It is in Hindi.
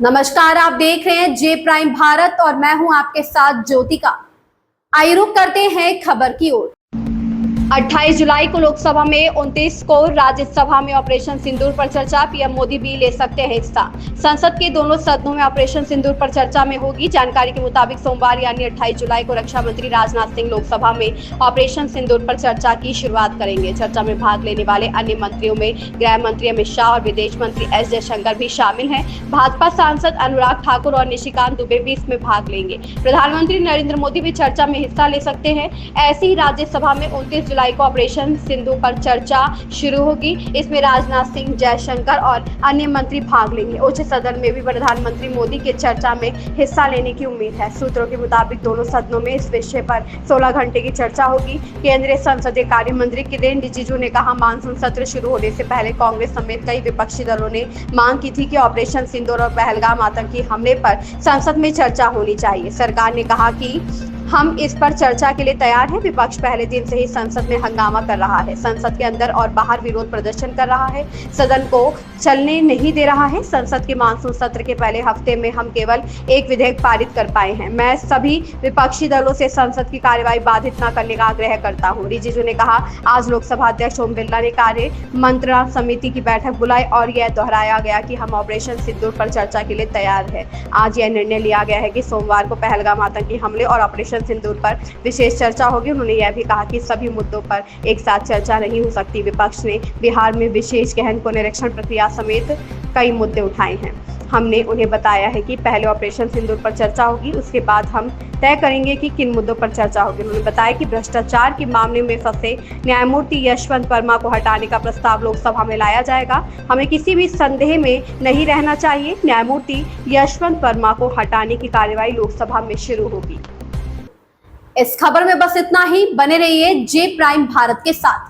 नमस्कार, आप देख रहे हैं जे प्राइम भारत और मैं हूं आपके साथ ज्योतिका। आइए रुक करते हैं खबर की ओर। 28 जुलाई को लोकसभा में, 29 को राज्यसभा में ऑपरेशन सिंदूर पर चर्चा। पीएम मोदी भी ले सकते हैं हिस्सा। संसद के दोनों सदनों में ऑपरेशन सिंदूर पर चर्चा में होगी। जानकारी के मुताबिक सोमवार यानी 28 जुलाई को रक्षा मंत्री राजनाथ सिंह लोकसभा में ऑपरेशन सिंदूर पर चर्चा की शुरुआत करेंगे। चर्चा में भाग लेने वाले अन्य मंत्रियों में गृह मंत्री अमित शाह और विदेश मंत्री एस जयशंकर भी शामिल हैं। भाजपा सांसद अनुराग ठाकुर और निशिकांत दुबे भी इसमें भाग लेंगे। प्रधानमंत्री नरेंद्र मोदी भी चर्चा में हिस्सा ले सकते हैं। ऐसे ही राज्यसभा में 29 जुलाई को ऑपरेशन सिंधु पर चर्चा शुरू होगी। इसमें राजनाथ सिंह, जयशंकर और अन्य मंत्री भाग लेंगे। उच्च सदन में भी प्रधानमंत्री मोदी के चर्चा में हिस्सा लेने की उम्मीद है। सूत्रों के मुताबिक दोनों सदनों में इस विषय पर 16 घंटे की चर्चा होगी। केंद्रीय संसदीय कार्य मंत्री किरेन रिजिजू ने कहा, मानसून सत्र शुरू होने से पहले कांग्रेस समेत कई विपक्षी दलों ने मांग की थी कि ऑपरेशन सिंदूर और पहलगाम आतंकी हमले पर संसद में चर्चा होनी चाहिए। सरकार ने कहा कि हम इस पर चर्चा के लिए तैयार हैं। विपक्ष पहले दिन से ही संसद में हंगामा कर रहा है। संसद के अंदर और बाहर विरोध प्रदर्शन कर रहा है। सदन को चलने नहीं दे रहा है। संसद के मानसून सत्र के पहले हफ्ते में हम केवल एक विधेयक पारित कर पाए हैं। मैं सभी विपक्षी दलों से संसद की कार्यवाही बाधित न करने का आग्रह करता हूं। रिजिजू ने कहा, आज लोकसभा अध्यक्ष ओम बिरला ने कार्य मंत्रणा समिति की बैठक बुलाई और यह दोहराया गया कि हम ऑपरेशन सिंदूर पर चर्चा के लिए तैयार है। आज यह निर्णय लिया गया है कि सोमवार को पहलगाम आतंकी हमले और ऑपरेशन सिंदूर पर विशेष चर्चा होगी। उन्होंने यह भी कहा कि सभी मुद्दों पर एक साथ चर्चा नहीं हो सकती। विपक्ष ने बिहार में विशेष गहन को निरीक्षण प्रक्रिया समेत कई मुद्दे उठाए हैं। हमने उन्हें बताया है कि पहले ऑपरेशन सिंदूर पर चर्चा होगी, उसके बाद हम तय करेंगे कि किन मुद्दों पर चर्चा होगी। उन्होंने बताया कि भ्रष्टाचार के मामले में फंसे न्यायमूर्ति यशवंत वर्मा को हटाने का प्रस्ताव लोकसभा में लाया जाएगा। हमें किसी भी संदेह में नहीं रहना चाहिए। न्यायमूर्ति यशवंत वर्मा को हटाने की कार्यवाही लोकसभा में शुरू होगी। इस खबर में बस इतना ही। बने रहिए जे प्राइम भारत के साथ।